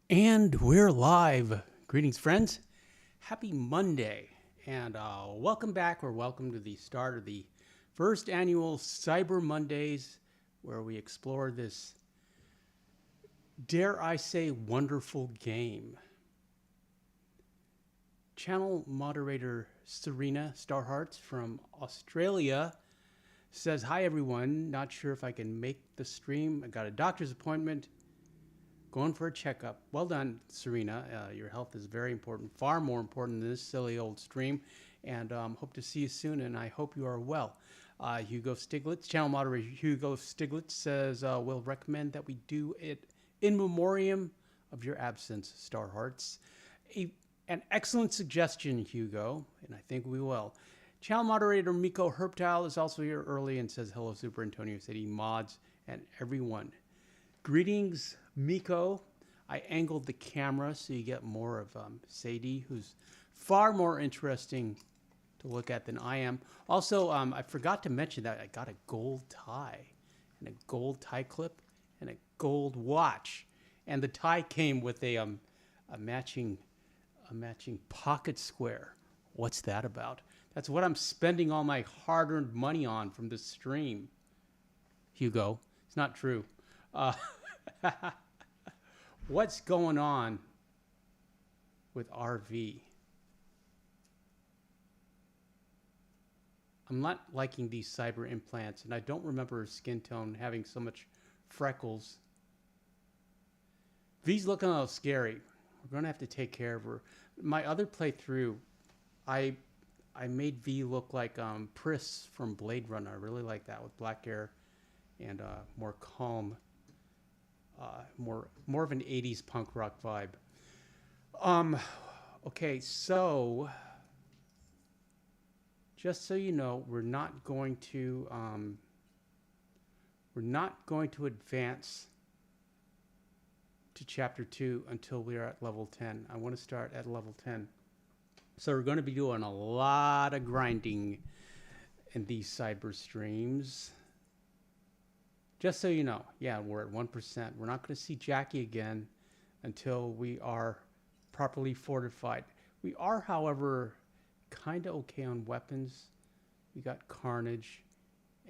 And we're live. Greetings, friends. Happy Monday. And welcome back, or welcome to the start of the first annual Cyber Mondays, where we explore this, dare I say, wonderful game. Channel moderator Serena Starhearts from Australia says, "Hi, everyone. Not sure if I can make the stream. I got a doctor's appointment. Going for a checkup." Well done, Serena. Your health is very important, far more important than this silly old stream. And hope to see you soon, and I hope you are well. Hugo Stiglitz, channel moderator Hugo Stiglitz says, we'll recommend that we do it in memoriam of your absence, Starhearts. An excellent suggestion, Hugo, and I think we will. Channel moderator Miko Herptile is also here early and says, hello, Super Antonio City mods and everyone. Greetings, Miko. I angled the camera so you get more of Sadie, who's far more interesting to look at than I am. Also, I forgot to mention that I got a gold tie and a gold tie clip and a gold watch. And the tie came with a matching pocket square. What's that about? That's what I'm spending all my hard-earned money on from this stream. Hugo, it's not true. What's going on with RV? I'm not liking these cyber implants, and I don't remember her skin tone having so much freckles. V's looking a little scary. We're going to have to take care of her. My other playthrough, I made V look like Pris from Blade Runner. I really like that, with black hair and more calm. More of an 80s punk rock vibe. Okay, so just so you know, we're not going to advance to chapter 2 until we are at level 10. I want to start at level 10. So we're going to be doing a lot of grinding in these cyber streams. Just so you know, yeah, we're at 1%. We're not going to see Jackie again until we are properly fortified. We are, however, kind of okay on weapons. We got Carnage,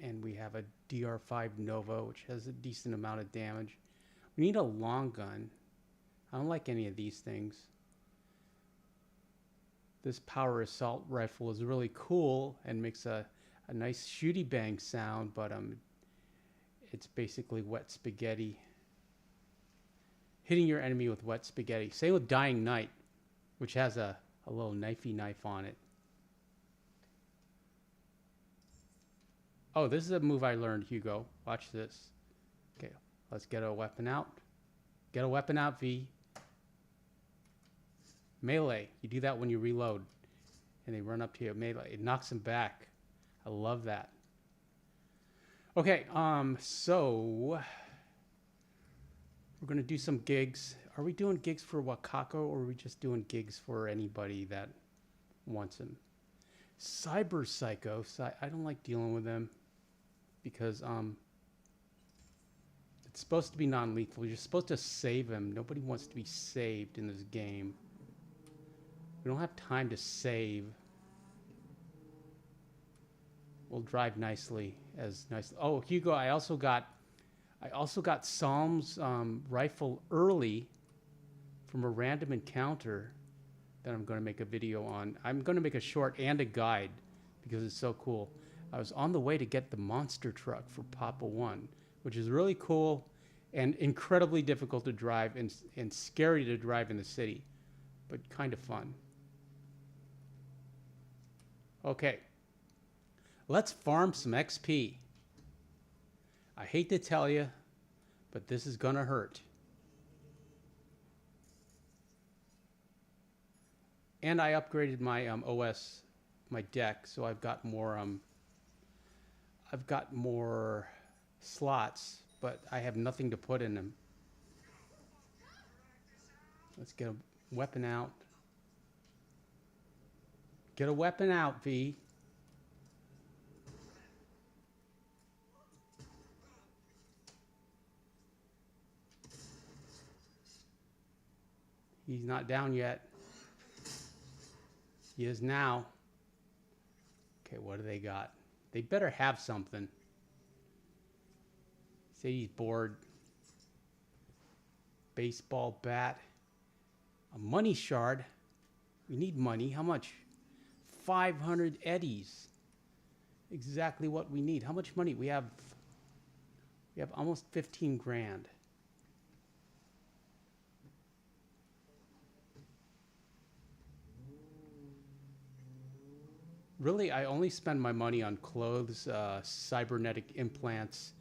and we have a DR5 Nova, which has a decent amount of damage. We need a long gun. I don't like any of these things. This power assault rifle is really cool and makes a nice shooty bang sound, but it's basically wet spaghetti. Hitting your enemy with wet spaghetti. Same with Dying Night, which has a little knifey knife on it. Oh, this is a move I learned, Hugo. Watch this. Okay, let's get a weapon out. Get a weapon out, V. Melee. You do that when you reload. And they run up to you. Melee. It knocks them back. I love that. Okay, so we're going to do some gigs. Are we doing gigs for Wakako, or are we just doing gigs for anybody that wants them? Cyber Psycho. I don't like dealing with them because it's supposed to be non-lethal. You're supposed to save him. Nobody wants to be saved in this game. We don't have time to save. We'll drive nicely, Oh, Hugo, I also got Psalm's rifle early from a random encounter that I'm going to make a video on. I'm going to make a short and a guide because it's so cool. I was on the way to get the monster truck for Papa 1, which is really cool and incredibly difficult to drive and scary to drive in the city, but kind of fun. Okay. Let's farm some XP. I hate to tell you, but this is gonna hurt. And I upgraded my OS, my deck, so I've got more slots, but I have nothing to put in them. Let's get a weapon out. Get a weapon out, V. He's not down yet. He is now. Okay, what do they got? They better have something. Say he's bored. Baseball bat. A money shard. We need money. How much? 500 eddies. Exactly what we need. How much money? We have almost 15 grand. Really, I only spend my money on clothes, cybernetic implants,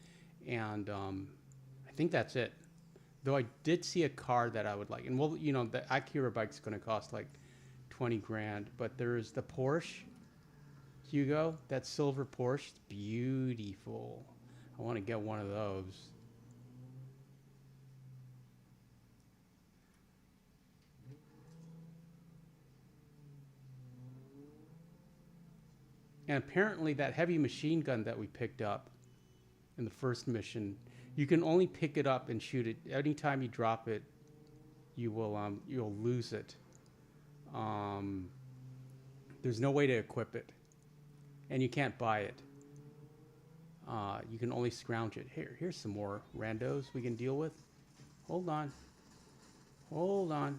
and I think that's it. Though I did see a car that I would like. And, well, you know, the Acura bike's going to cost like 20 grand. But there's the Porsche, Hugo, that silver Porsche. It's beautiful. I want to get one of those. And apparently that heavy machine gun that we picked up in the first mission, you can only pick it up and shoot it. Anytime you drop it, you will you'll lose it. There's no way to equip it, and you can't buy it. You can only scrounge it. Here's some more randos we can deal with. Hold on. Hold on.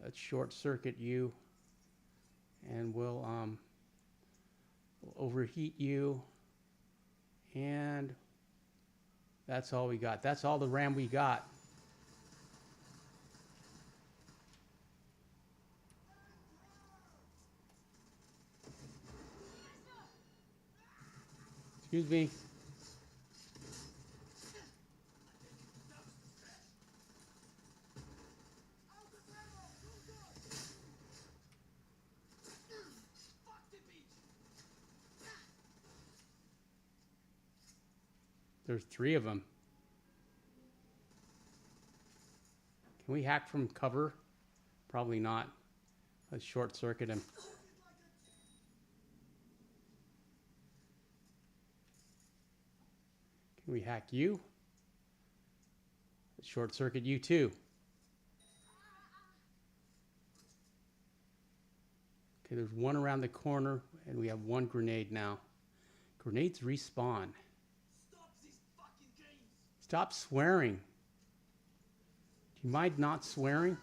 Let's short circuit you. And we'll overheat you. And that's all we got. That's all the RAM we got. Excuse me. There's 3 of them. Can we hack from cover? Probably not. Let's short circuit him. Can we hack you? Let's short circuit you too. Okay, there's one around the corner, and we have 1 grenade now. Grenades respawn. Stop swearing. Do you mind not swearing?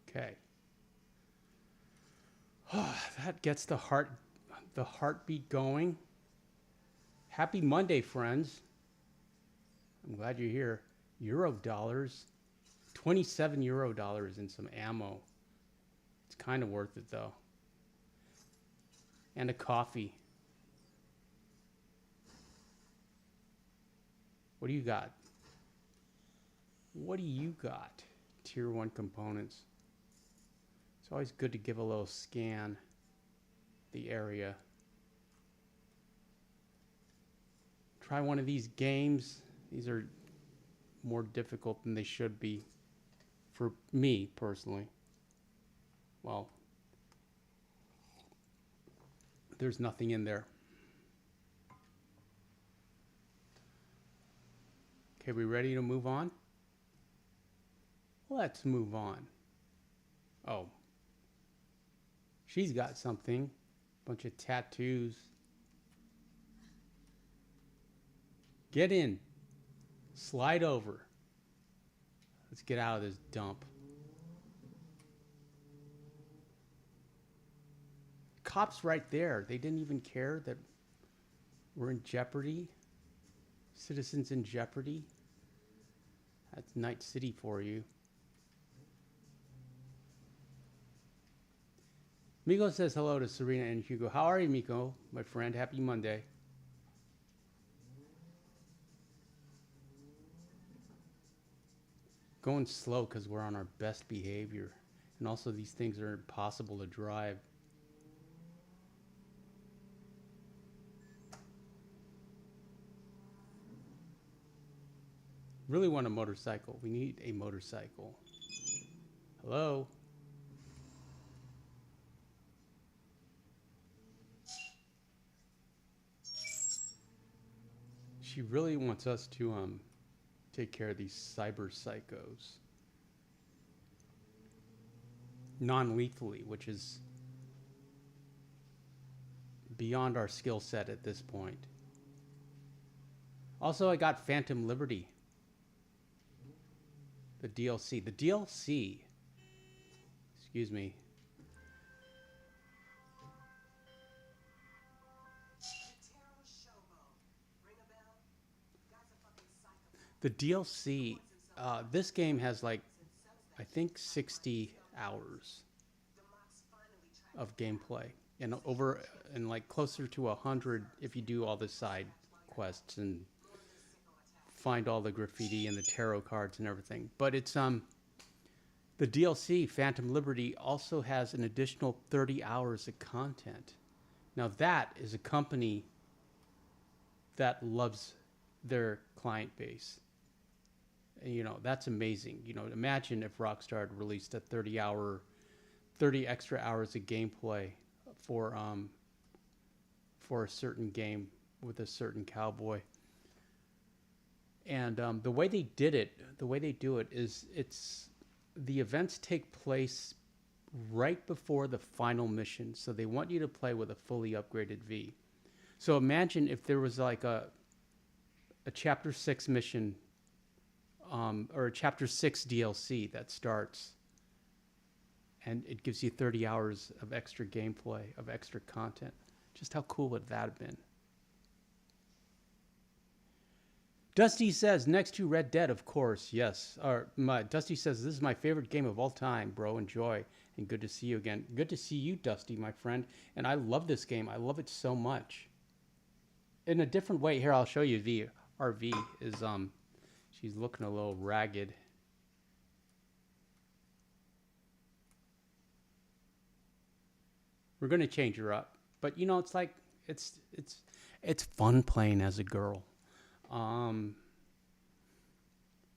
Okay. That gets the heartbeat going. Happy Monday, friends. I'm glad you're here. Euro dollars. 27 Euro dollars and some ammo. It's kind of worth it, though. And a coffee. What do you got? What do you got? Tier 1 components. It's always good to give a little scan the area. Try one of these games. These are more difficult than they should be for me personally. Well, there's nothing in there. Okay, we ready to move on? Let's move on. Oh. She's got something. Bunch of tattoos. Get in. Slide over. Let's get out of this dump. Cops right there. They didn't even care that we're in jeopardy. Citizens in jeopardy. That's Night City for you. Miko says hello to Serena and Hugo. How are you, Miko, my friend? Happy Monday. Going slow because we're on our best behavior. And also these things are impossible to drive. Really want a motorcycle. We need a motorcycle. Hello? She really wants us to take care of these cyber psychos. Non-lethally, which is beyond our skill set at this point. Also, I got Phantom Liberty. The DLC. The DLC. Excuse me. The DLC, this game has like, I think 60 hours of gameplay, and like closer to 100 if you do all the side quests and find all the graffiti and the tarot cards and everything. But it's the DLC Phantom Liberty also has an additional 30 hours of content. Now that is a company that loves their client base. You know, that's amazing. You know, imagine if Rockstar had released a 30 extra hours of gameplay for a certain game with a certain cowboy. And the way they do it is the events take place right before the final mission. So they want you to play with a fully upgraded V. So imagine if there was like a chapter 6 mission or a chapter 6 DLC that starts and it gives you 30 hours of extra gameplay, of extra content. Just how cool would that have been? Dusty says, next to Red Dead, of course, yes. Dusty says, this is my favorite game of all time, bro. Enjoy, and good to see you again. Good to see you, Dusty, my friend. And I love this game. I love it so much. In a different way, here, I'll show you V. Our V is, she's looking a little ragged. We're going to change her up. But, you know, it's like, it's fun playing as a girl.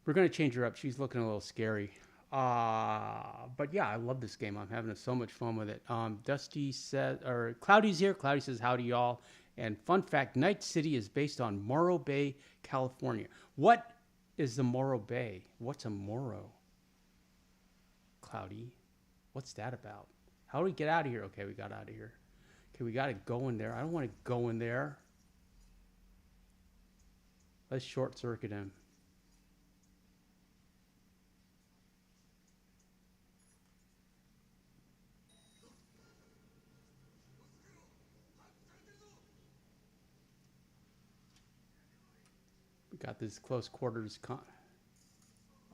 We're going to change her up. She's looking a little scary. But yeah, I love this game. I'm having so much fun with it. Dusty said, or Cloudy's here. Cloudy says, howdy y'all. And fun fact, Night City is based on Morro Bay, California. What is the Morro Bay? What's a Morro? Cloudy, what's that about? How do we get out of here? Okay, we got out of here. Okay, we got to go in there. I don't want to go in there. Let's short circuit him. We got this close quarters Oh,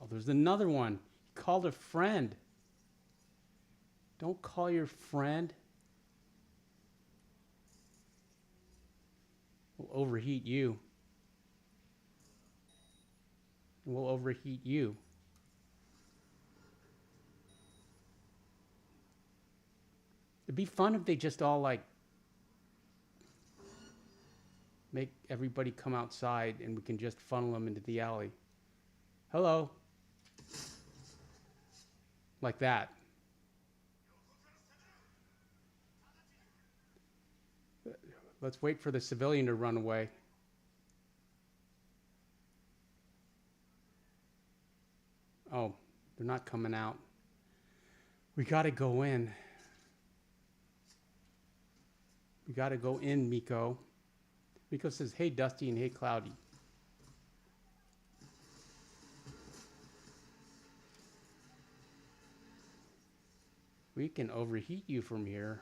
there's another one. He called a friend. Don't call your friend. We'll overheat you. We'll overheat you. It'd be fun if they just all like make everybody come outside and we can just funnel them into the alley. Hello. Like that. Let's wait for the civilian to run away. Oh, they're not coming out. We got to go in. We got to go in, Miko. Miko says, hey, Dusty, and hey, Cloudy. We can overheat you from here.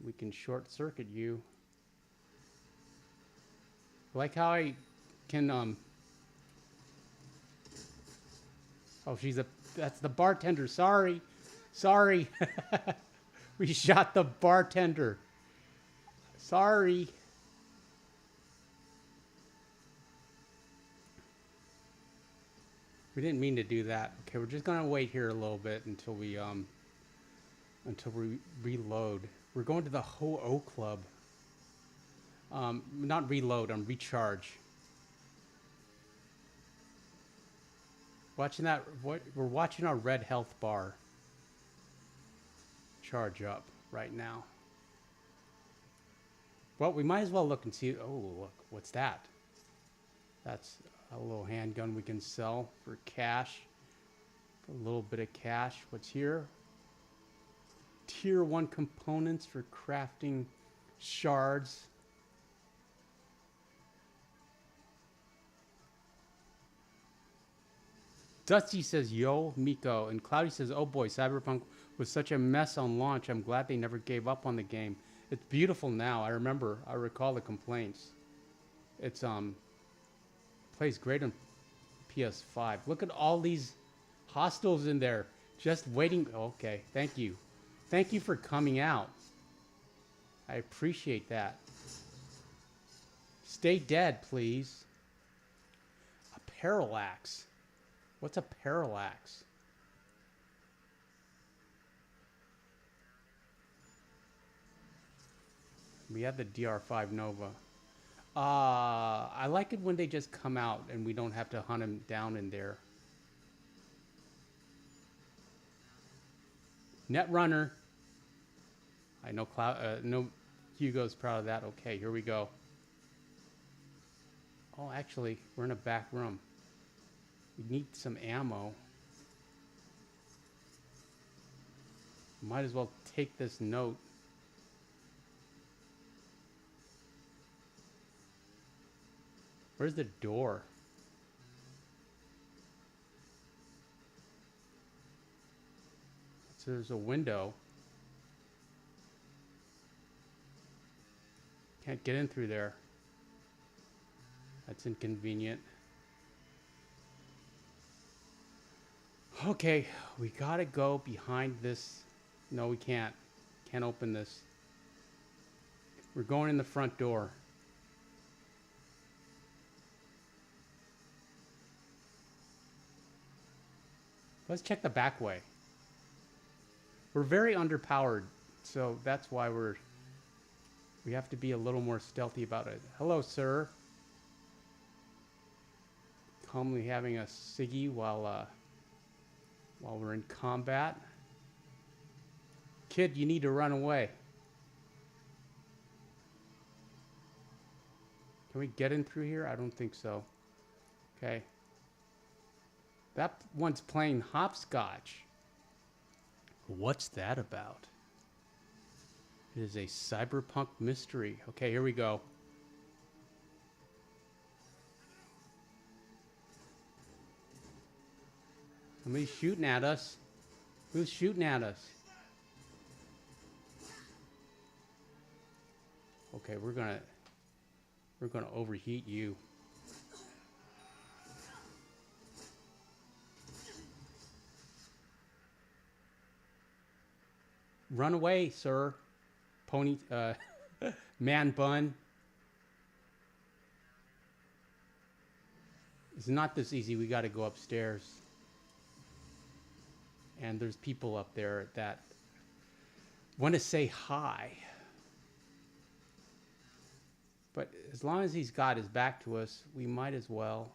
We can short circuit you. Like how I can, oh, that's the bartender. Sorry. We shot the bartender. Sorry. We didn't mean to do that. Okay, we're just gonna wait here a little bit until we reload. We're going to the Ho-Oh Club. Not reload, recharge. Watching that, we're watching our red health bar charge up right now. Well, we might as well look and see. Oh, look, what's that? That's a little handgun we can sell for cash. For a little bit of cash. What's here? Tier 1 components for crafting shards. Dusty says, yo, Miko. And Cloudy says, oh boy, Cyberpunk was such a mess on launch. I'm glad they never gave up on the game. It's beautiful now. I recall the complaints. It's, plays great on PS5. Look at all these hostiles in there just waiting. Okay, thank you. Thank you for coming out. I appreciate that. Stay dead, please. A parallax. What's a parallax? We have the DR5 Nova. I like it when they just come out and we don't have to hunt them down in there. Netrunner. I know no Hugo's proud of that. Okay, here we go. Oh, actually, we're in a back room. We need some ammo. Might as well take this note. Where's the door? So there's a window. Can't get in through there. That's inconvenient. Okay, we gotta go behind this. No, we can't. Can't open this. We're going in the front door. Let's check the back way. We're very underpowered, so that's why we have to be a little more stealthy about it. Hello, sir. Calmly having a ciggy while we're in combat. Kid, you need to run away. Can we get in through here? I don't think so. Okay. That one's playing hopscotch. What's that about? It is a cyberpunk mystery. Okay, here we go. Somebody's shooting at us. Who's shooting at us? Okay, we're gonna overheat you. Run away, sir. Pony, man bun. It's not this easy. We got to go upstairs. And there's people up there that want to say hi. But as long as he's got his back to us, we might as well.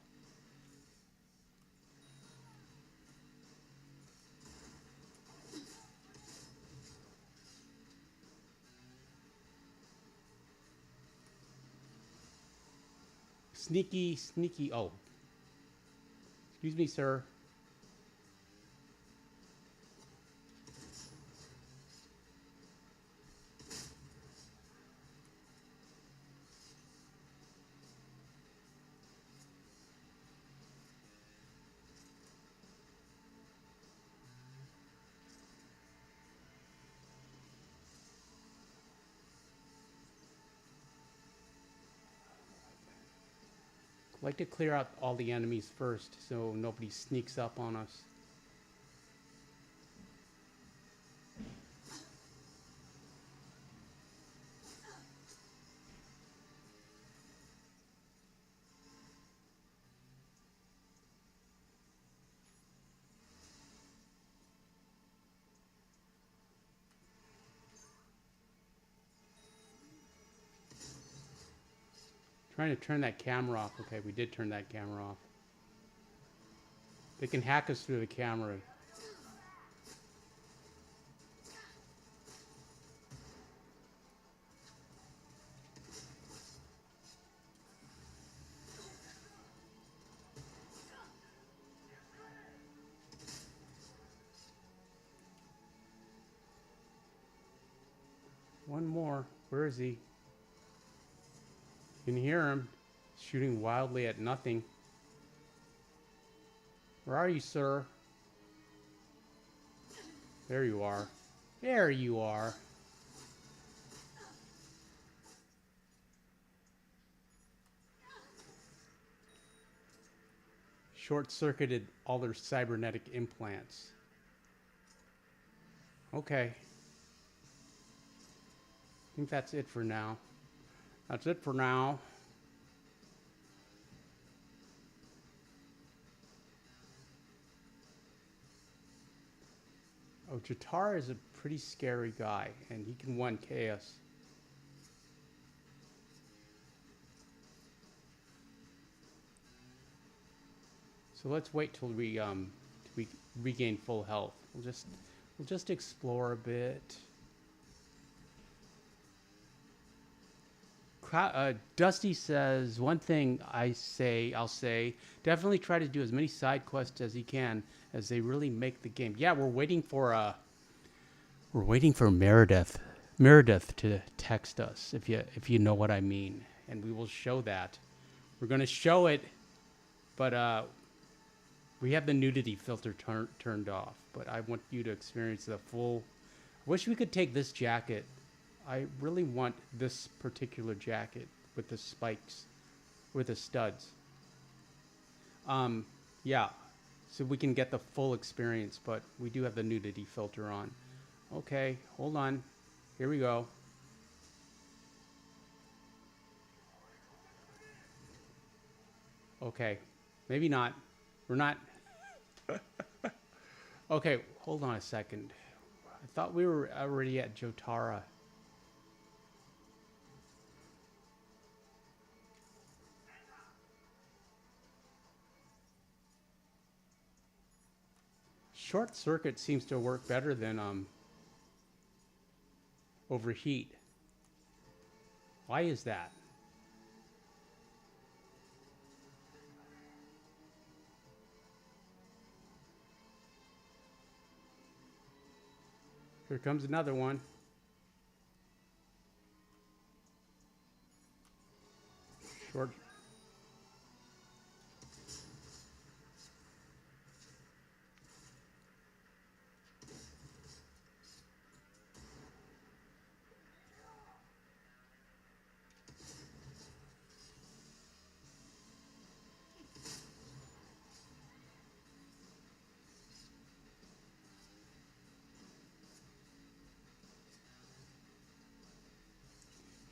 Sneaky, sneaky. Oh. Excuse me, sir. I like to clear out all the enemies first so nobody sneaks up on us. Trying to turn that camera off. Okay, we did turn that camera off. They can hack us through the camera. One more. Where is he? You can hear him shooting wildly at nothing. Where are you, sir? There you are. There you are. Short-circuited all their cybernetic implants. Okay. I think that's it for now. That's it for now. Oh, Jatara is a pretty scary guy, and he can 1K us. So let's wait till we regain full health. We'll just explore a bit. Dusty says, one thing I'll say, definitely try to do as many side quests as you can, as they really make the game. Yeah, we're waiting for Meredith to text us, if you know what I mean, and we will show that. We're gonna show it, but we have the nudity filter turned off. But I want you to experience the full. I wish we could take this jacket. I really want this particular jacket with the spikes, with the studs. Yeah, so we can get the full experience, but we do have the nudity filter on. Okay, hold on. Here we go. Okay, maybe not. We're not. Okay, hold on a second. I thought we were already at Jotara. Short circuit seems to work better than overheat. Why is that? Here comes another one. Short.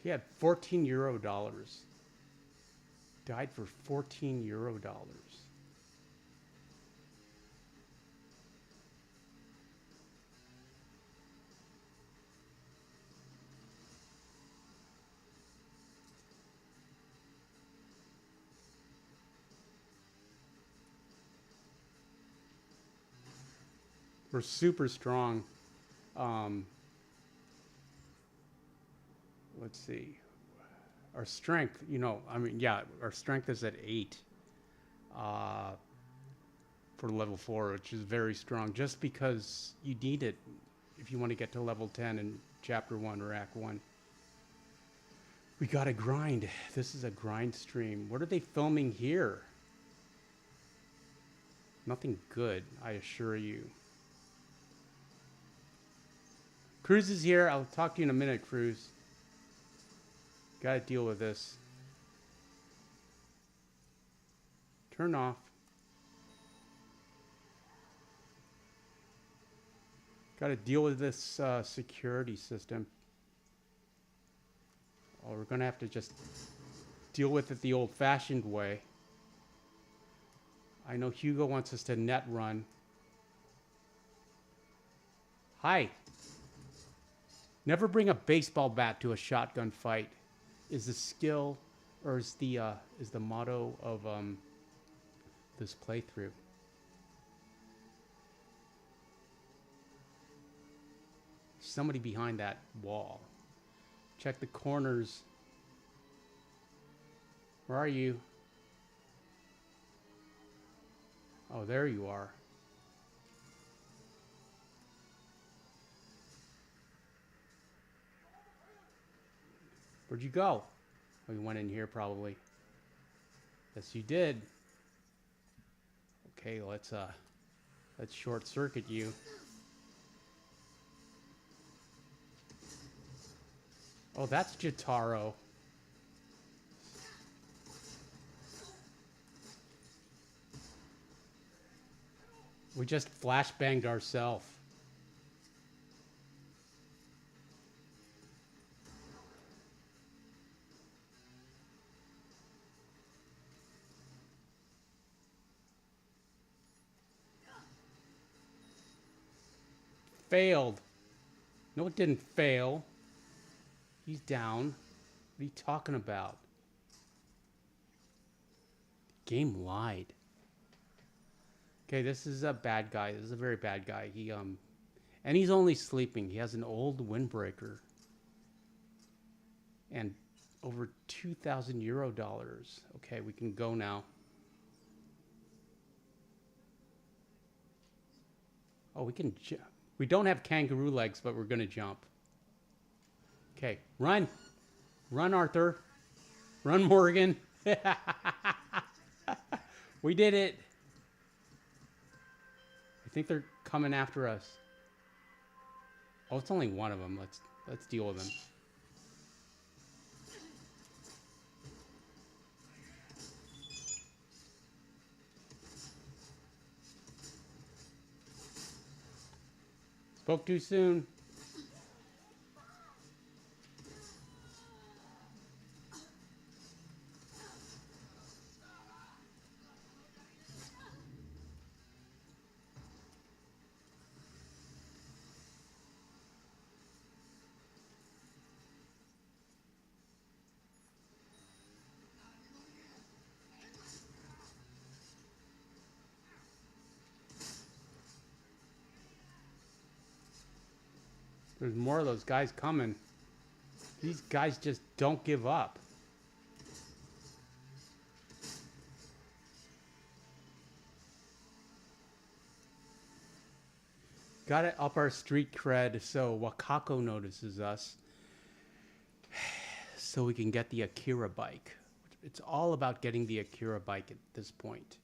He had 14 euro dollars. Died for 14 euro dollars. We're super strong. Let's see. Our strength, our strength is at 8 for level 4, which is very strong, just because you need it if you want to get to level 10 in Chapter 1 or Act 1. We gotta grind. This is a grind stream. What are they filming here? Nothing good, I assure you. Cruz is here. I'll talk to you in a minute, Cruz. Gotta deal with this. Turn off. Gotta deal with this security system. Oh, we're gonna have to just deal with it the old-fashioned way. I know Hugo wants us to net run. Hi. Never bring a baseball bat to a shotgun fight. Is the skill, or is the motto of this playthrough. somebody behind that wall. Check the corners. Where are you? Oh, there you are. Where'd you go? Oh, you went in here probably. Yes, you did. Okay, let's short circuit you. Oh, that's Jotaro. We just flashbanged ourselves. Failed. No, it didn't fail. He's down. What are you talking about? Game lied. Okay, this is a bad guy. This is a very bad guy. And he's only sleeping. He has an old windbreaker. And over 2,000 euro dollars. Okay, we can go now. Oh, we can jump. We don't have kangaroo legs, but we're going to jump. Okay, run. Run, Arthur. Run, Morgan. We did it. I think they're coming after us. Oh, it's only one of them. Let's deal with them. Spoke too soon. There's more of those guys coming. These guys just don't give up. Gotta up our street cred so Wakako notices us. So we can get the Akira bike. It's all about getting the Akira bike at this point.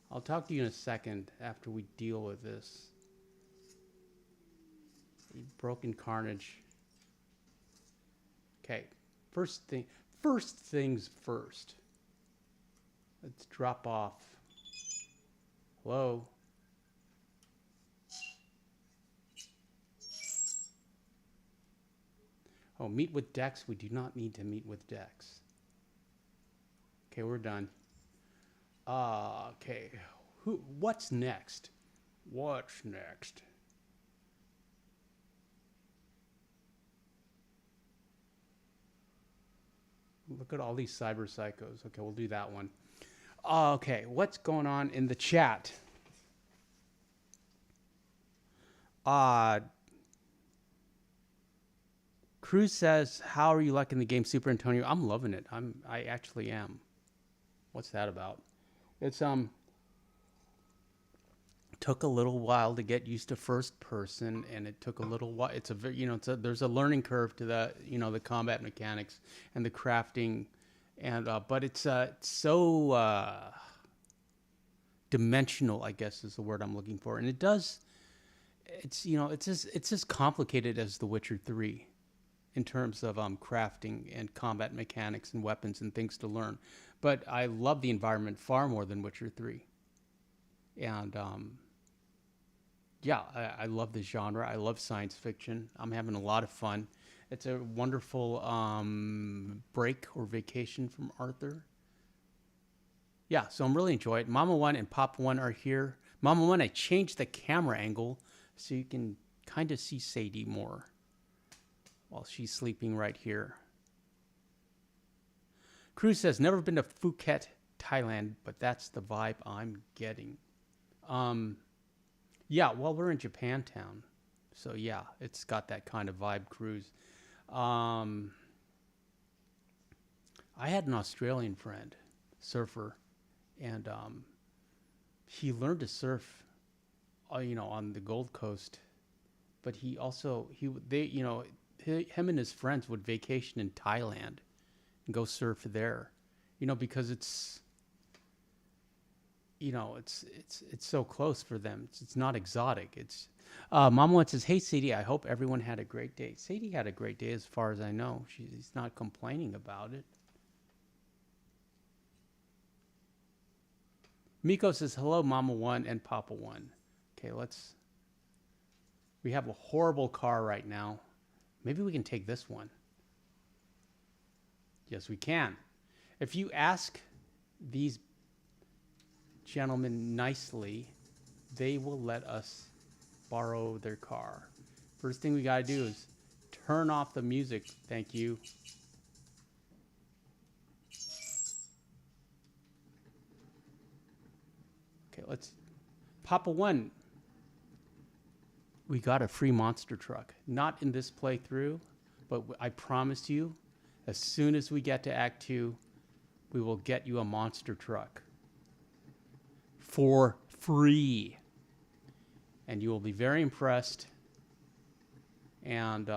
I'll talk to you in a second after we deal with this. Broken carnage. Okay, first things first. Let's drop off. Hello. Oh, meet with Dex. We do not need to meet with Dex. Okay, we're done. Okay. What's next? What's next? Look at all these cyber psychos. Okay, we'll do that one. Okay, what's going on in the chat? Cruz says, "How are you liking the game, Super Antonio?" I'm loving it. I actually am. What's that about? It's took a little while to get used to first person, and it took a little while. It's a very, there's a learning curve to the, the combat mechanics and the crafting, and but it's so dimensional, I guess is the word I'm looking for, and it's as complicated as The Witcher 3 in terms of crafting and combat mechanics and weapons and things to learn. But I love the environment far more than Witcher 3, and yeah, I love the genre. I love science fiction. I'm having a lot of fun. It's a wonderful break or vacation from Arthur. Yeah, so I'm really enjoying it. Mama 1 and Pop 1 are here. Mama 1, I changed the camera angle so you can kind of see Sadie more while she's sleeping right here. Cruz says, never been to Phuket, Thailand, but that's the vibe I'm getting. Yeah, well, we're in Japantown. So yeah, it's got that kind of vibe cruise. Um, I had an Australian friend, surfer, and he learned to surf, on the Gold Coast. But he also him and his friends would vacation in Thailand and go surf there, because it's so close for them. It's not exotic. It's Mama says, "Hey Sadie, I hope everyone had a great day." Sadie had a great day, as far as I know. She's not complaining about it. Miko says, "Hello, Mama One and Papa One." Okay, we have a horrible car right now. Maybe we can take this one. Yes, we can. If you ask these gentlemen nicely, they will let us borrow their car. First thing we got to do is turn off the music. Thank you. Okay, Papa One. We got a free monster truck. Not in this playthrough, but I promise you, as soon as we get to Act 2, we will get you a monster truck. For free. And you will be very impressed. And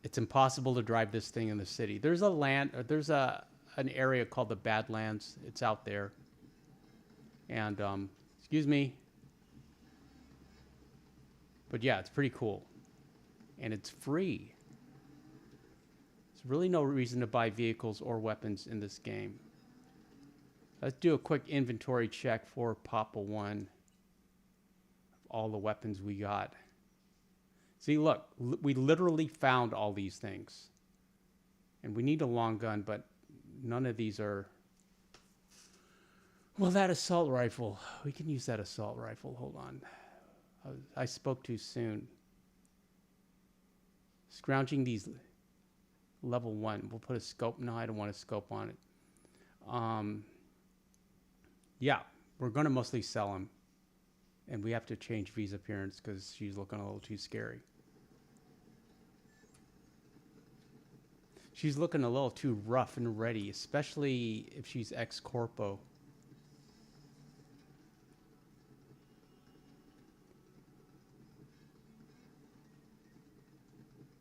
it's impossible to drive this thing in the city. There's an area called the Badlands. It's out there. And, excuse me. But yeah, it's pretty cool. And it's free. There's really no reason to buy vehicles or weapons in this game. Let's do a quick inventory check for Papa One. All the weapons we got. See, look, we literally found all these things. And we need a long gun, but none of these are... Well, that assault rifle. We can use that assault rifle. Hold on. I spoke too soon. Scrounging these level 1. We'll put a scope. No, I don't want a scope on it. Yeah, we're going to mostly sell them. And we have to change V's appearance because she's looking a little too scary. She's looking a little too rough and ready, especially if she's ex-corpo.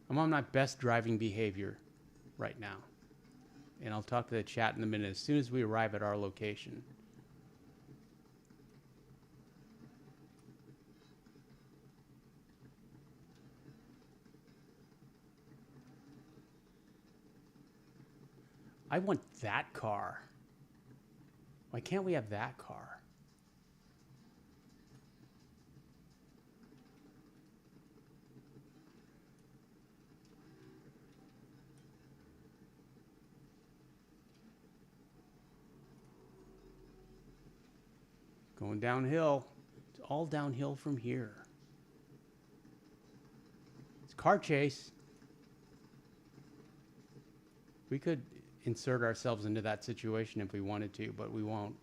I'm on my best driving behavior right now. And I'll talk to the chat in a minute as soon as we arrive at our location. I want that car. Why can't we have that car? Going downhill. It's all downhill from here. It's car chase. We could insert ourselves into that situation if we wanted to, but we won't.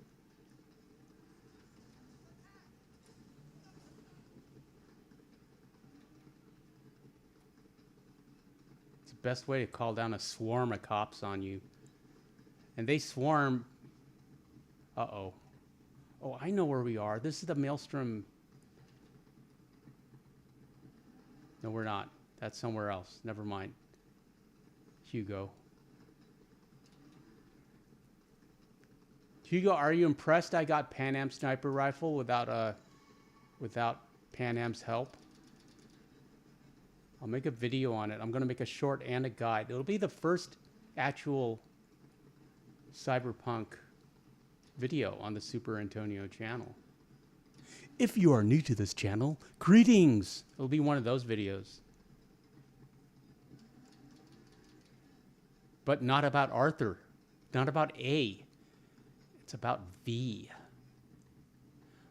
It's the best way to call down a swarm of cops on you. And they swarm... Uh-oh. Oh, I know where we are. This is the Maelstrom. No, we're not. That's somewhere else. Never mind. Hugo. Hugo, are you impressed I got Pan Am sniper rifle without Pan Am's help? I'll make a video on it. I'm going to make a short and a guide. It'll be the first actual Cyberpunk video on the Super Antonio channel. If you are new to this channel, greetings! It'll be one of those videos. But not about Arthur. Not about A. It's about V.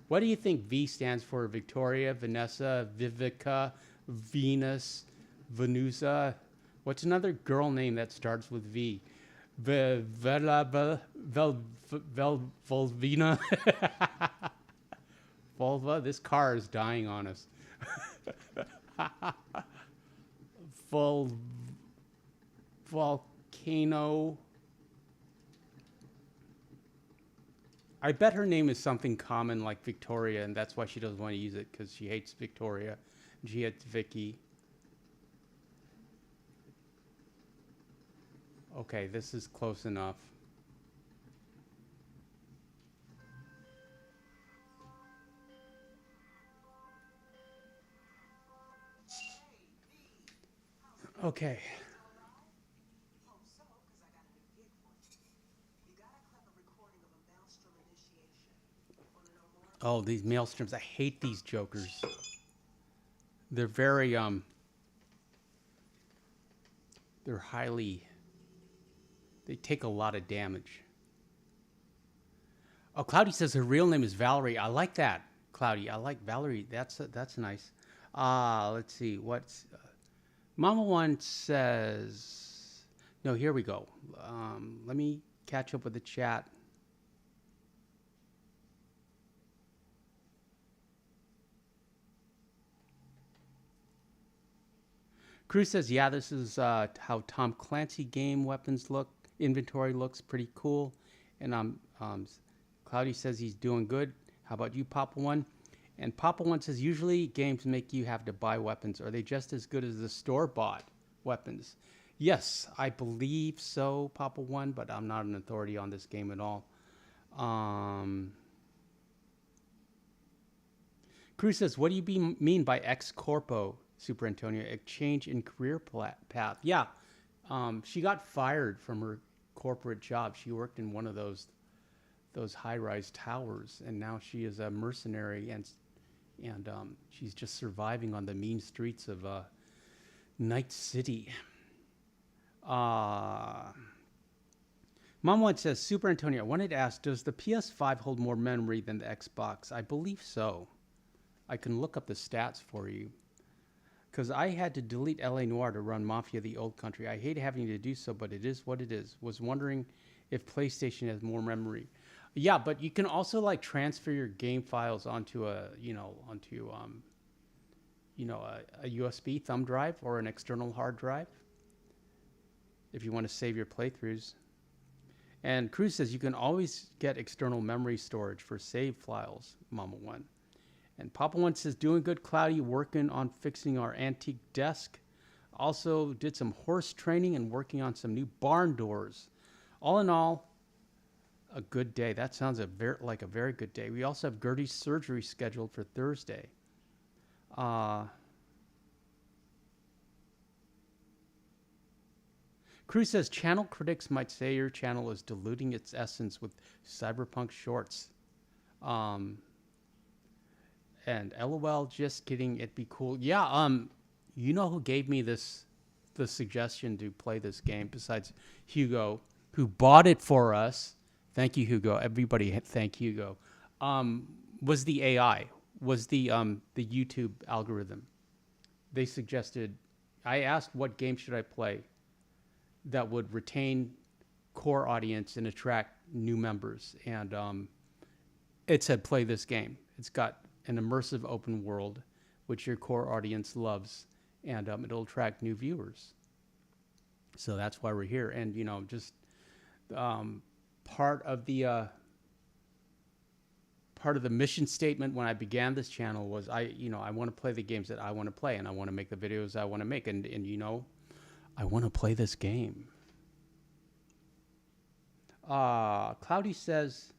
What do you think V stands for? Victoria, Vanessa, Vivica, Venus, Venusa? What's another girl name that starts with V? Volvina? Volva, this car is dying on us. Volcano. I bet her name is something common like Victoria, and that's why she doesn't want to use it, because she hates Victoria. She hates Vicky. Okay, this is close enough. Okay. Oh, these maelstroms. I hate these jokers. They're very, they're highly, they take a lot of damage. Oh, Cloudy says her real name is Valerie. I like that, Cloudy. I like Valerie. That's nice. Let's see. What's Mama One says? No, here we go. Let me catch up with the chat. Cruz says, yeah, this is how Tom Clancy game weapons look. Inventory looks pretty cool. And Cloudy says he's doing good. How about you, Papa One? And Papa One says, usually games make you have to buy weapons. Are they just as good as the store-bought weapons? Yes, I believe so, Papa One, but I'm not an authority on this game at all. Cruz says, what do you mean by ex-corpo, Super Antonio? A change in career path. Yeah, she got fired from her corporate job. She worked in one of those high-rise towers, and now she is a mercenary, and she's just surviving on the mean streets of Night City. Mom One says, Super Antonio, I wanted to ask, does the PS5 hold more memory than the Xbox? I believe so. I can look up the stats for you, because I had to delete LA Noire to run Mafia the Old Country. I hate having to do so, but it is what it is. Was wondering if PlayStation has more memory. Yeah, but you can also like transfer your game files onto a USB thumb drive or an external hard drive if you want to save your playthroughs. And Cruz says you can always get external memory storage for save files, Mama One. And Papa One says, doing good, Cloudy, working on fixing our antique desk. Also did some horse training and working on some new barn doors. All in all, a good day. That sounds like a very good day. We also have Gertie's surgery scheduled for Thursday. Cruz says, channel critics might say your channel is diluting its essence with Cyberpunk shorts. And LOL, just kidding, it'd be cool. Yeah, you know who gave me the suggestion to play this game besides Hugo, who bought it for us. Thank you, Hugo. Everybody thank Hugo. Was the AI, was the YouTube algorithm. They suggested, I asked what game should I play that would retain core audience and attract new members. And it said, play this game. It's got an immersive open world, which your core audience loves, and it'll attract new viewers. So that's why we're here. And, just part of the mission statement when I began this channel was I want to play the games that I want to play, and I want to make the videos I want to make. And I want to play this game. Cloudy says,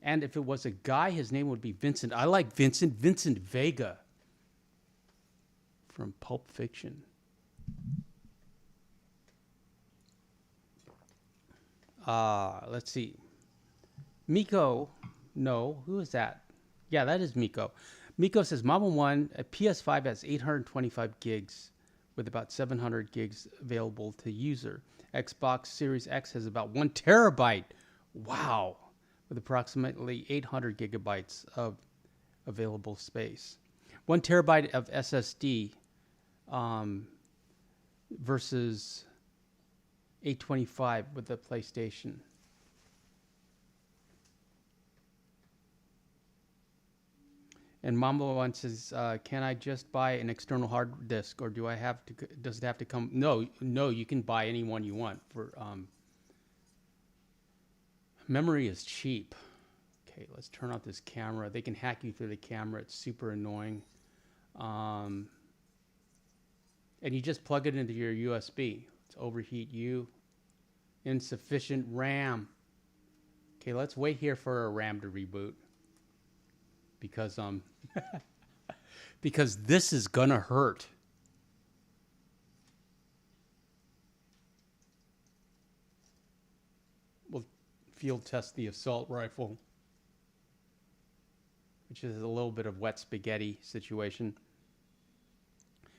and if it was a guy, his name would be Vincent. I like Vincent Vega from Pulp Fiction. Let's see. Miko, no, who is that? Yeah, that is Miko. Miko says, Mama One, a PS5 has 825 gigs with about 700 gigs available to user. Xbox Series X has about 1 terabyte. Wow. With approximately 800 gigabytes of available space. 1 terabyte of SSD versus 825 with the PlayStation. And Mama One says, can I just buy an external hard disk, or do I have to? Does it have to come? No, you can buy any one you want. For memory is cheap. Okay, let's turn off this camera. They can hack you through the camera. It's super annoying. And you just plug it into your USB. Let's overheat you. Insufficient RAM. Okay, let's wait here for a RAM to reboot. Because because this is gonna hurt. We'll field test the assault rifle, which is a little bit of wet spaghetti situation.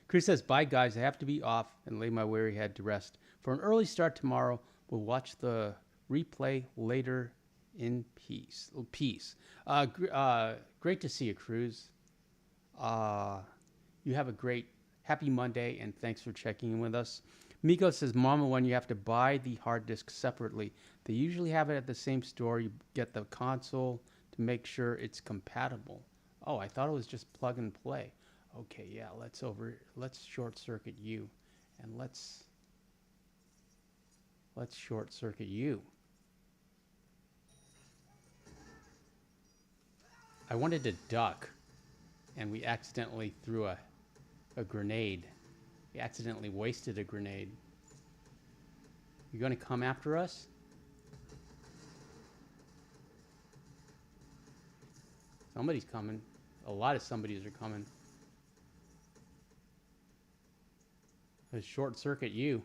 Chris says, bye guys, I have to be off and lay my weary head to rest. For an early start tomorrow, we'll watch the replay later in peace. Great to see you, Cruz. You have a great, happy Monday, and thanks for checking in with us. Miko says, Mama One, you have to buy the hard disk separately. They usually have it at the same store. You get the console to make sure it's compatible. Oh, I thought it was just plug and play. Okay, yeah, let's short circuit you, and let's short circuit you. I wanted to duck, and we accidentally threw a grenade. We accidentally wasted a grenade. You gonna come after us? Somebody's coming. A lot of somebodies are coming. Let's short circuit you.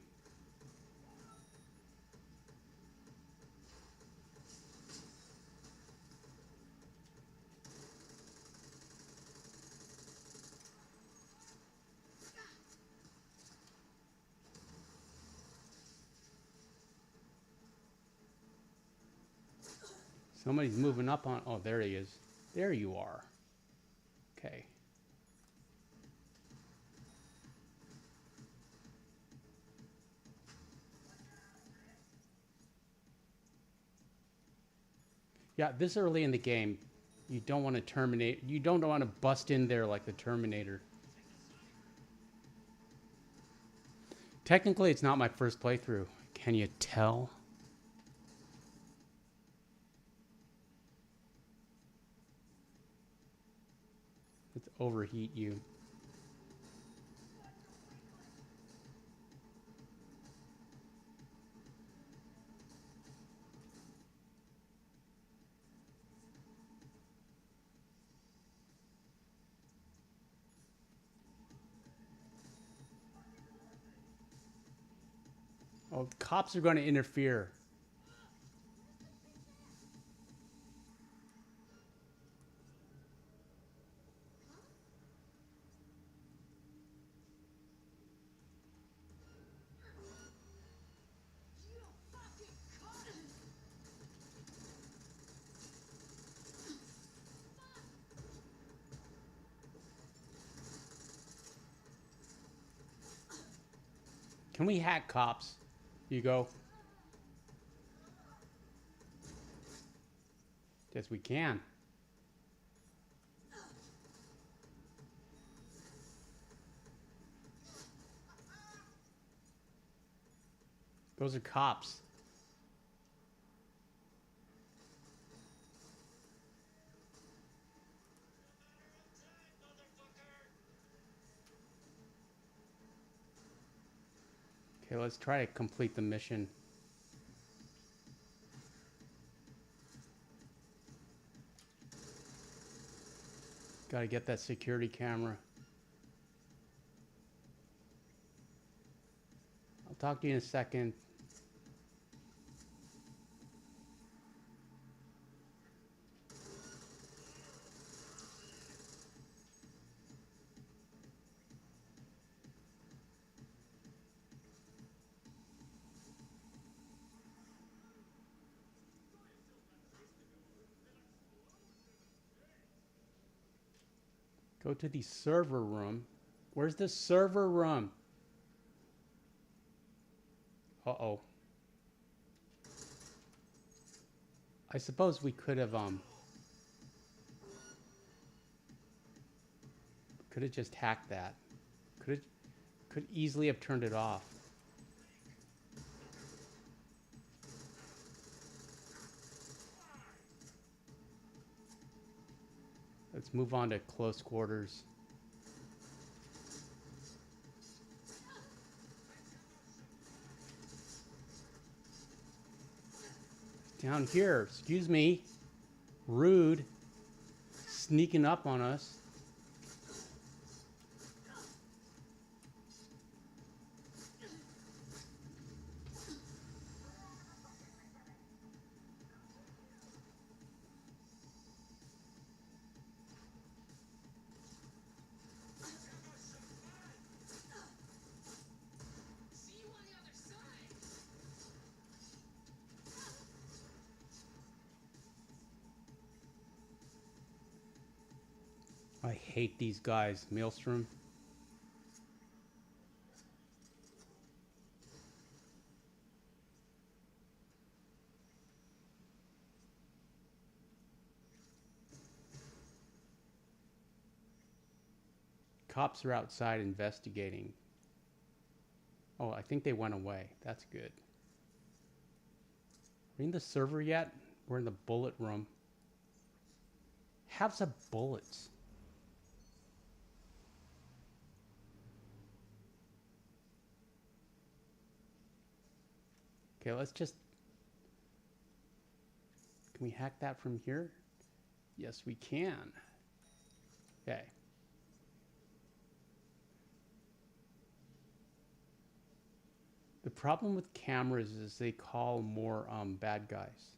Somebody's moving up on... Oh, there he is. There you are. Okay. Yeah, this early in the game, you don't want to terminate. You don't want to bust in there like the Terminator. Technically, it's not my first playthrough. Can you tell? Let's overheat you. Oh, cops are going to interfere. Can we hack cops? You go. Yes, we can. Those are cops. Okay, let's try to complete the mission. Gotta get that security camera. I'll talk to you in a second. Go to the server room. Where's the server room? Uh-oh. I suppose we could have, Could have just hacked that. Could easily have turned it off. Let's move on to close quarters. Down here, excuse me. Rude. Sneaking up on us. I hate these guys. Maelstrom. Cops are outside investigating. Oh, I think they went away. That's good. Are we in the server yet? We're in the bullet room. Have some bullets. Okay, let's just... Can we hack that from here? Yes, we can. Okay. The problem with cameras is they call more bad guys.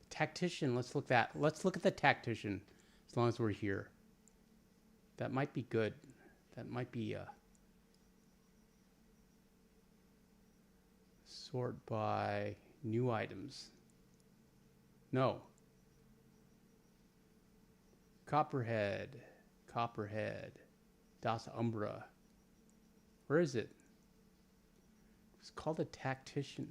Tactician, let's look at the tactician as long as we're here. That might be good. That might be sort by new items. No. Copperhead. Das Umbra. Where is it? It's called a tactician.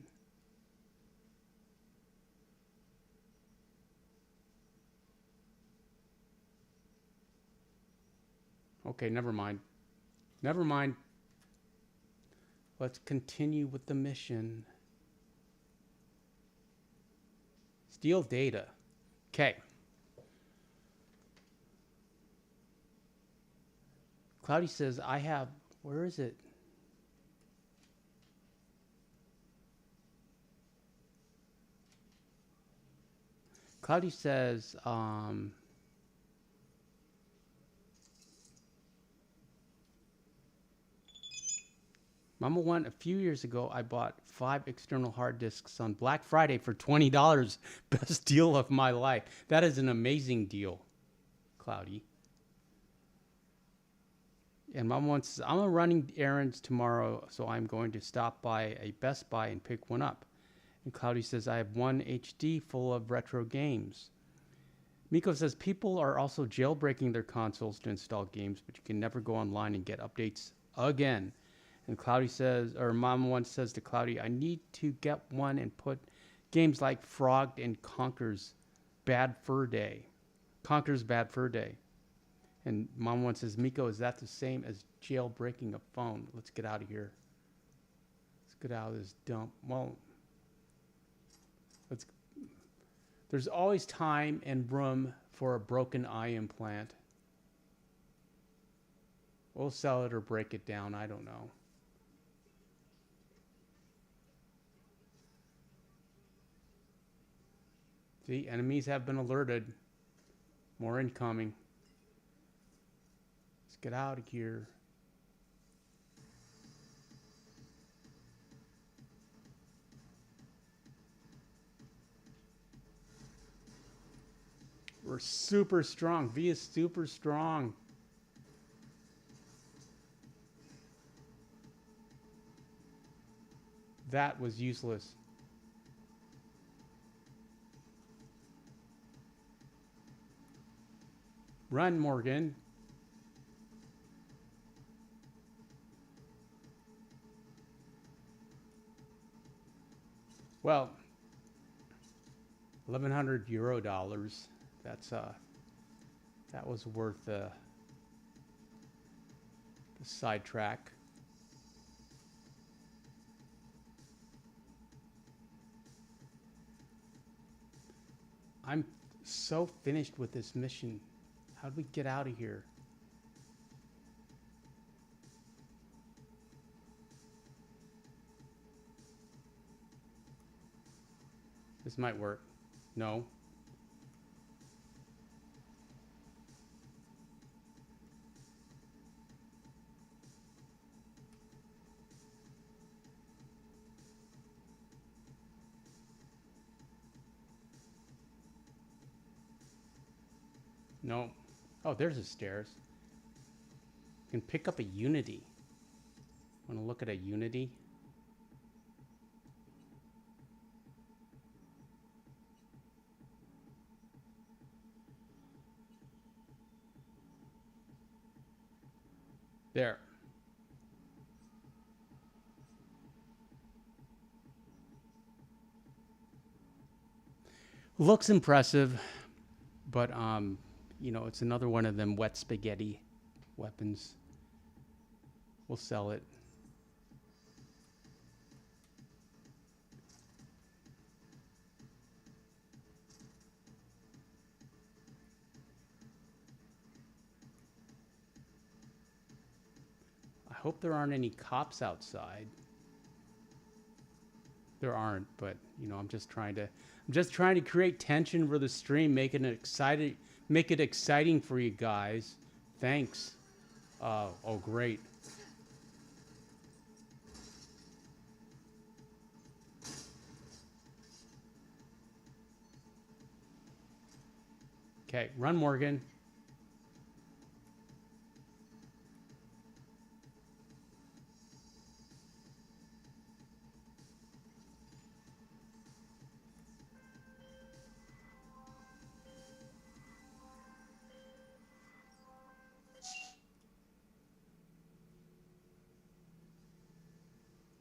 Okay, never mind. Never mind. Let's continue with the mission. Steal data. Okay. Cloudy says, I have... Where is it? Cloudy says, Mama won a few years ago. I bought 5 external hard disks on Black Friday for $20. Best deal of my life. That is an amazing deal, Cloudy. And Mama wants, I'm running errands tomorrow, so I'm going to stop by a Best Buy and pick one up. And Cloudy says, I have one HD full of retro games. Miko says, people are also jailbreaking their consoles to install games, but you can never go online and get updates again. And Cloudy says, or Mama once says to Cloudy, I need to get one and put games like Frogged and Conker's Bad Fur Day. And Mom once says, Miko, is that the same as jailbreaking a phone? Let's get out of here. Let's get out of this dump. Well, there's always time and room for a broken eye implant. We'll sell it or break it down. I don't know. See, enemies have been alerted. More incoming. Let's get out of here. We're super strong. V is super strong. That was useless. Run, Morgan. Well, 1,100 euro dollars. That's That was worth the sidetrack. I'm so finished with this mission. How do we get out of here? This might work. No. No. Oh, there's the stairs. You can pick up a Unity. Want to look at a Unity? There. Looks impressive, but you know, it's another one of them wet spaghetti weapons. We'll sell it. I hope there aren't any cops outside. There aren't, but you know, I'm just trying to create tension for the stream, make it exciting for you guys. Thanks. Oh, great. Okay, run, Morgan.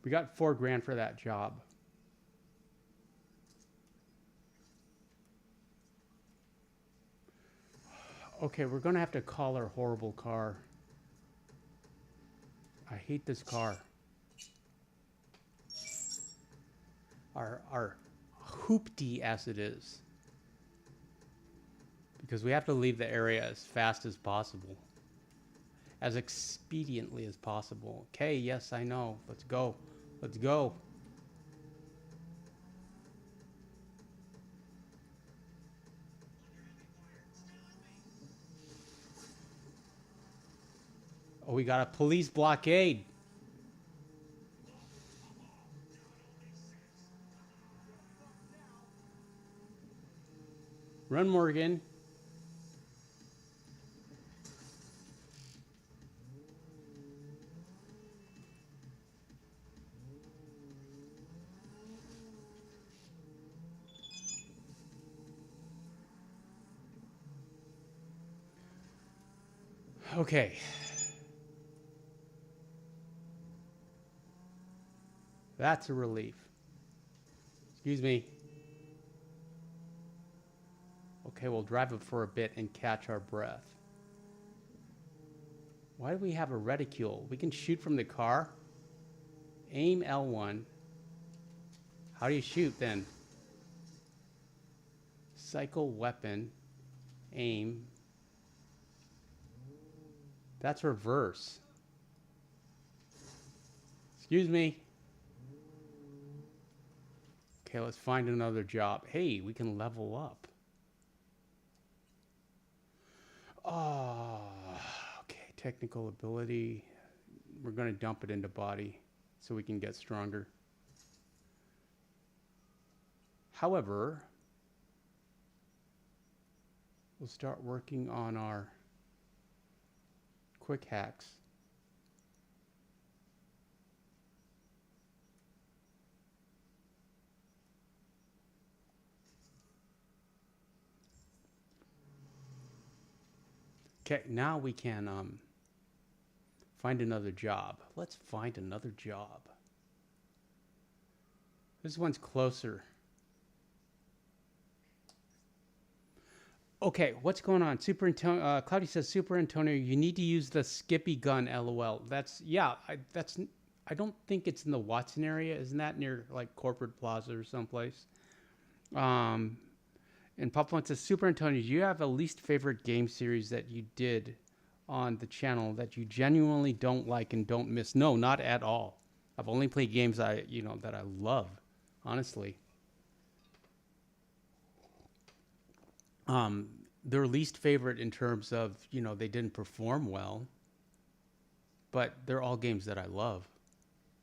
We got $4 grand for that job. Okay, we're gonna have to call our horrible car. I hate this car. Our hoopty as it is. Because we have to leave the area as fast as possible. As expediently as possible. Okay, yes, I know. Let's go. Let's go. Oh, we got a police blockade. Run, Morgan. Okay. That's a relief. Excuse me. Okay, we'll drive it for a bit and catch our breath. Why do we have a reticule? We can shoot from the car. Aim L1. How do you shoot then? Cycle weapon. Aim. That's reverse. Excuse me. Okay, let's find another job. Hey, we can level up. Oh, okay. Technical ability. We're going to dump it into body so we can get stronger. However, we'll start working on our quick hacks. Okay, now we can find another job. Let's find another job. This one's closer. Okay, what's going on? Super Antonio, Cloudy says, Super Antonio, you need to use the Skippy gun, LOL. That's, yeah, I don't think it's in the Watson area. Isn't that near like Corporate Plaza or someplace? Um, and Pop One says, Super Antonio, do you have a least favorite game series that you did on the channel that you genuinely don't like and don't miss? No, not at all. I've only played games that I love, honestly. Their least favorite in terms of, they didn't perform well, but they're all games that I love.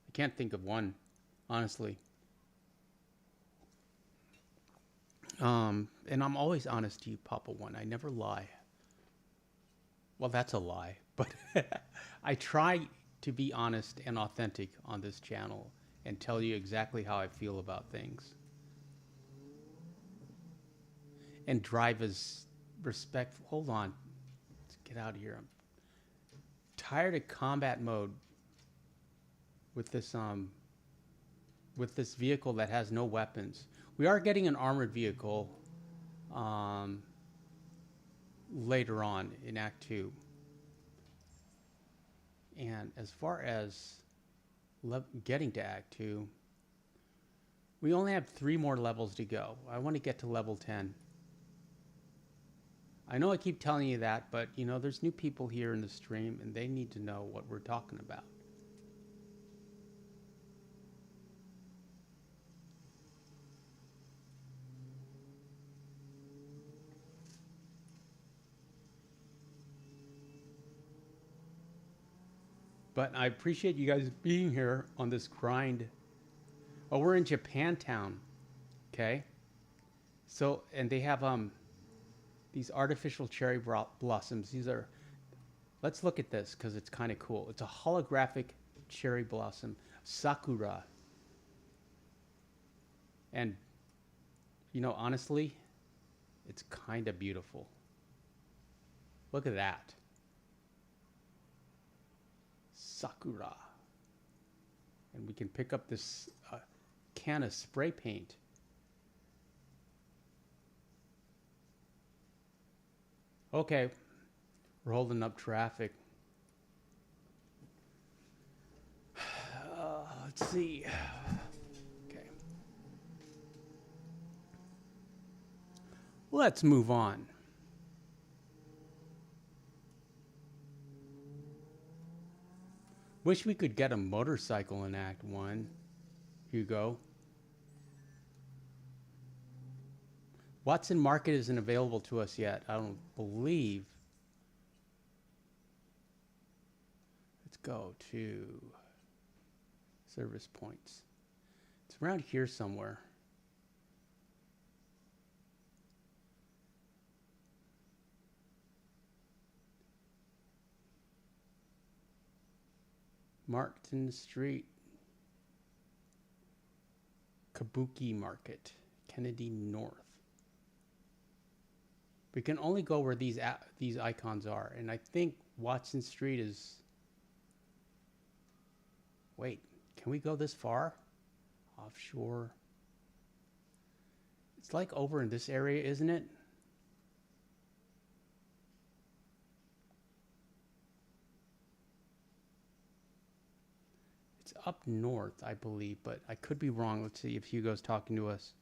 I can't think of one, honestly. And I'm always honest to you, Papa One. I never lie. Well, that's a lie, but I try to be honest and authentic on this channel and tell you exactly how I feel about things. And drive as respectful. Hold on. Let's get out of here. I'm tired of combat mode with this vehicle that has no weapons. We are getting an armored vehicle later on in Act 2. And as far as getting to Act 2, we only have 3 more levels to go. I want to get to level 10. I know I keep telling you that, but there's new people here in the stream and they need to know what we're talking about. But I appreciate you guys being here on this grind. Oh, we're in Japantown. Okay. So, and they have these artificial cherry blossoms. Let's look at this because it's kind of cool. It's a holographic cherry blossom, sakura. And, honestly, it's kind of beautiful. Look at that. Sakura. And we can pick up this can of spray paint. Okay, we're holding up traffic. Let's see. Okay. Let's move on. Wish we could get a motorcycle in Act 1, Hugo. Watson Market isn't available to us yet, I don't believe. Let's go to service points. It's around here somewhere. Markton Street, Kabuki Market, Kennedy North. We can only go where these icons are, and I think Watson Street is... Wait, can we go this far? Offshore. It's like over in this area, isn't it? It's up north, I believe, but I could be wrong. Let's see if Hugo's talking to us.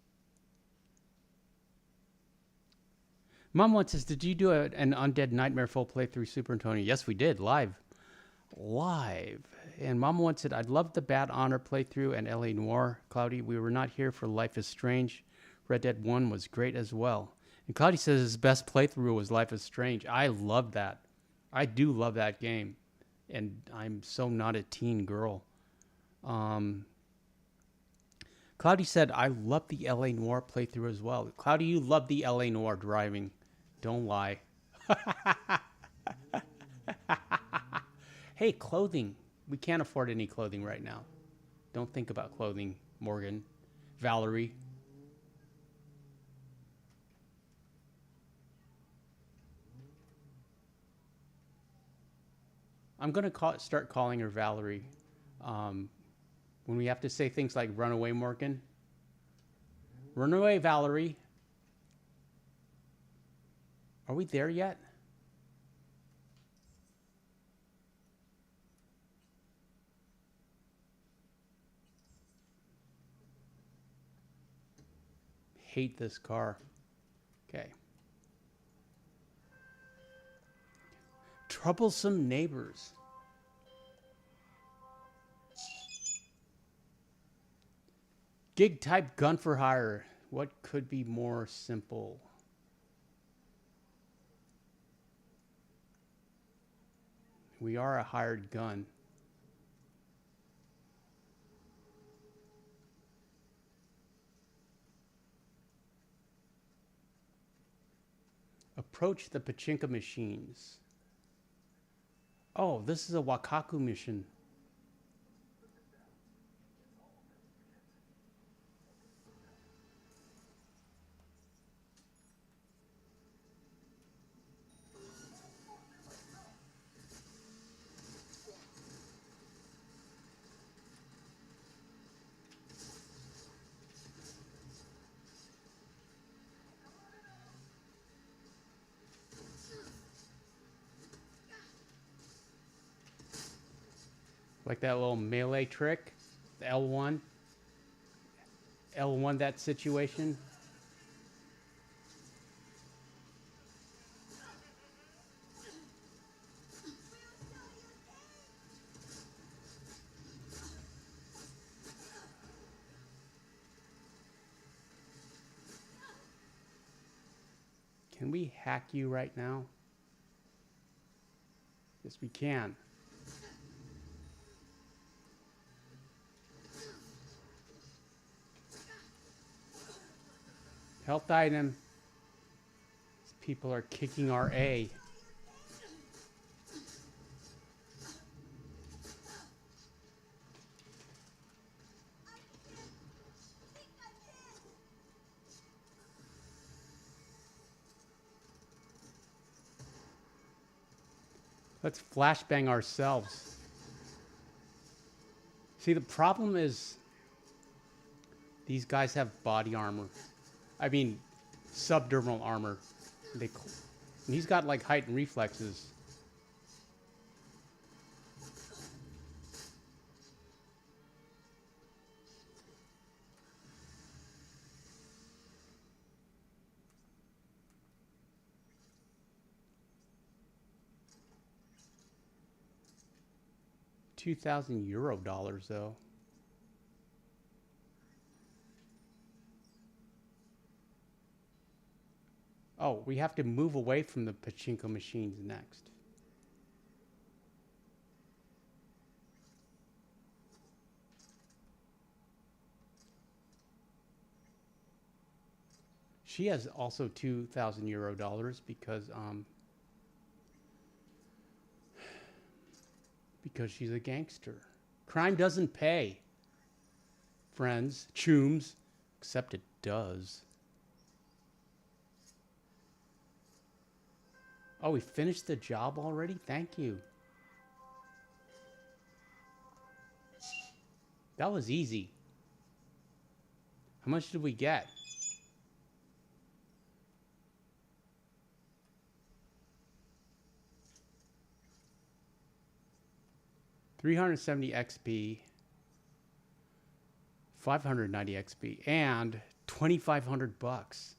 Mom once says, did you do an Undead Nightmare full playthrough Super Antonio? Yes, we did, live. And Mama once said, I'd love the Bad Honor playthrough and LA Noire. Cloudy, we were not here for Life is Strange. Red Dead 1 was great as well. And Cloudy says his best playthrough was Life is Strange. I love that. I do love that game. And I'm so not a teen girl. Cloudy said, I love the LA Noire playthrough as well. Cloudy, you love the LA Noire driving. Don't lie. Hey, clothing. We can't afford any clothing right now. Don't think about clothing, Morgan. Valerie. I'm going to start calling her Valerie. When we have to say things like run away, Morgan. Run away, Valerie. Are we there yet? Hate this car. Okay. Troublesome neighbors. Gig type gun for hire. What could be more simple? We are a hired gun. Approach the pachinko machines. Oh, this is a Wakaku mission. Like that little melee trick, the L1. L1 that situation. Can we hack you right now? Yes, we can. Health item. These people are kicking our A. Let's flashbang ourselves. See, the problem is these guys have body armor. I mean, subdermal armor. And he's got like heightened reflexes. €2,000 though. Oh, we have to move away from the pachinko machines next. She has also €2,000 because she's a gangster. Crime doesn't pay, friends, chooms, except it does. Oh, we finished the job already? Thank you. That was easy. How much did we get? $370 XP, 590 XP, and 2,500 bucks.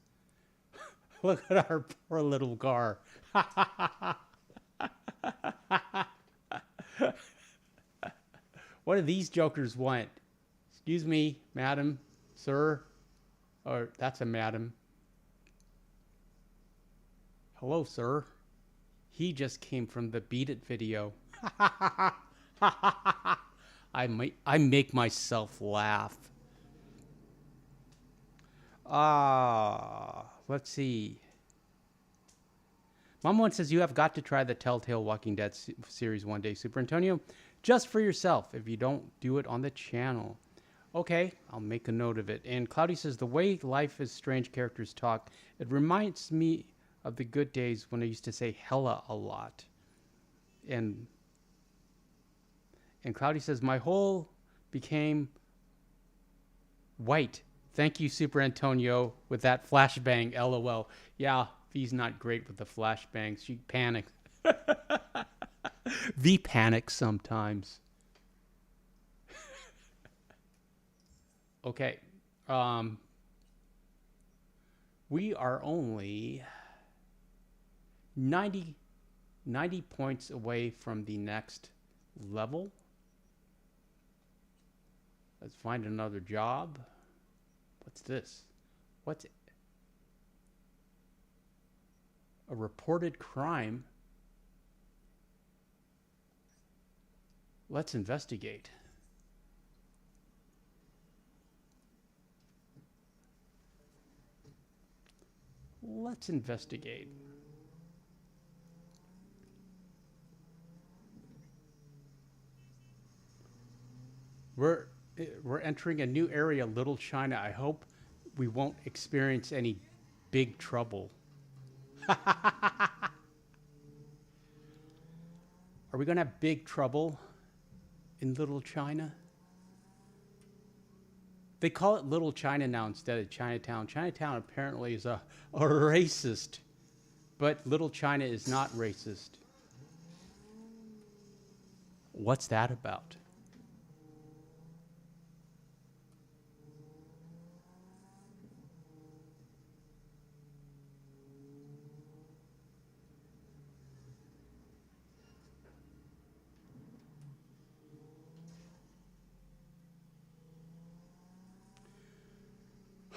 Look at our poor little car. What do these jokers want? Excuse me, madam, sir, or that's a madam. Hello, sir. He just came from the Beat It video. I make myself laugh. Let's see. Mom one says you have got to try the Telltale Walking Dead series one day, Super Antonio, just for yourself if you don't do it on the channel. Okay, I'll make a note of it. And Cloudy says the way Life is Strange characters talk, it reminds me of the good days when I used to say hella a lot. And Cloudy says my hole became white. Thank you, Super Antonio, with that flashbang, LOL. Yeah, V's not great with the flashbangs. She panics. V panics sometimes. Okay. We are only 90 points away from the next level. Let's find another job. What's this? What's it? A reported crime. Let's investigate. Let's investigate. We're entering a new area, Little China. I hope we won't experience any big trouble. Are we going to have big trouble in Little China? They call it Little China now instead of Chinatown. Chinatown apparently is a racist, but Little China is not racist. What's that about?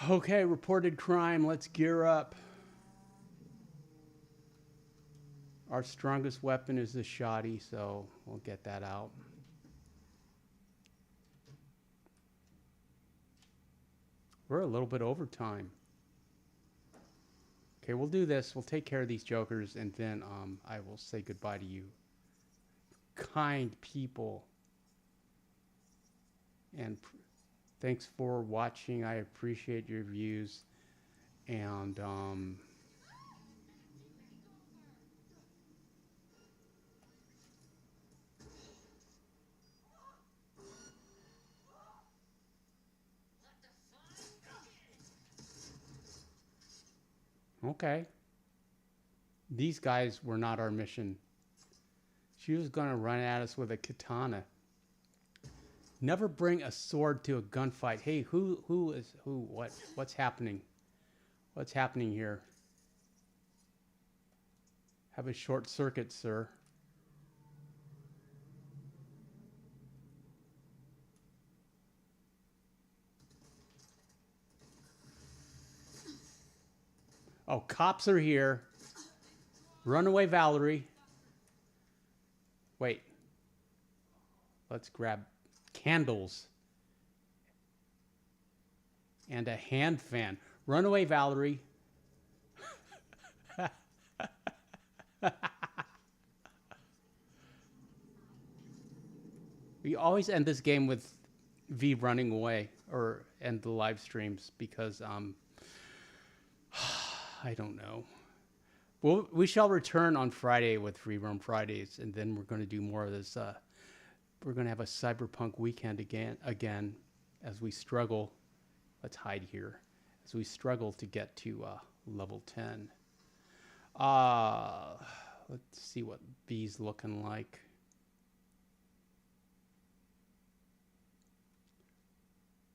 Okay, reported crime. Let's gear up. Our strongest weapon is the shoddy, so we'll get that out. We're a little bit over time. Okay, we'll do this. We'll take care of these jokers, and then I will say goodbye to you. Kind people. And thanks for watching. I appreciate your views. And okay. These guys were not our mission. She was going to run at us with a katana. Never bring a sword to a gunfight. Hey, who is who? What's happening? What's happening here? Have a short circuit, sir. Oh, cops are here. Runaway Valerie. Wait. Let's grab candles and a hand fan. Runaway Valerie. We always end this game with V running away, or end the live streams, because I don't know. Well, we shall return on Friday with Rerun Fridays, and then we're going to do more of this. We're going to have a Cyberpunk weekend again as we struggle. Let's hide here. As we struggle to get to level 10. Let's see what B's looking like.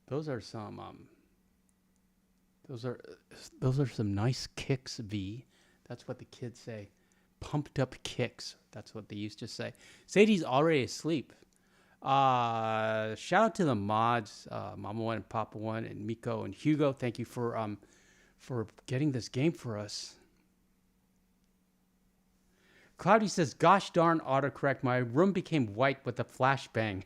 Those are some those are some nice kicks, V. That's what the kids say. Pumped up kicks. That's what they used to say. Sadie's already asleep. Shout out to the mods, Mama One and Papa One and Miko and Hugo. Thank you for getting this game for us. Cloudy says, "Gosh darn autocorrect! My room became white with a flashbang."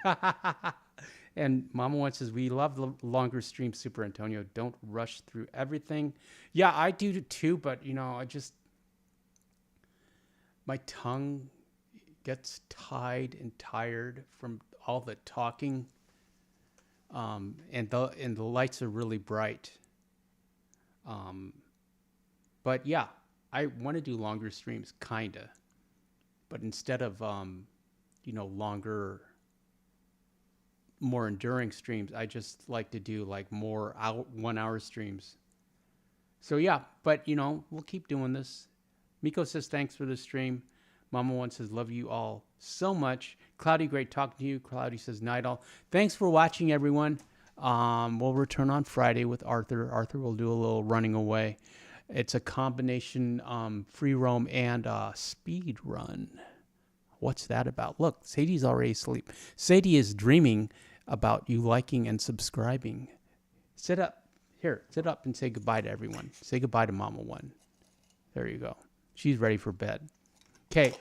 And Mama One says, "We love the longer stream, Super Antonio. Don't rush through everything." Yeah, I do too, but you know, my tongue gets tied and tired from all the talking, and the lights are really bright. But yeah, I want to do longer streams, kinda, but instead of longer, more enduring streams, I just like to do like more 1 hour streams, So yeah, but we'll keep doing this. Miko says thanks for the stream. Mama One says love you all so much. Cloudy, great talking to you. Cloudy says night all. Thanks for watching, everyone. We'll return on Friday with Arthur. Arthur will do a little running away. It's a combination free roam and speed run. What's that about? Look, Sadie's already asleep. Sadie is dreaming about you liking and subscribing. Sit up. Here, sit up and say goodbye to everyone. Say goodbye to Mama One. There you go. She's ready for bed. Okay,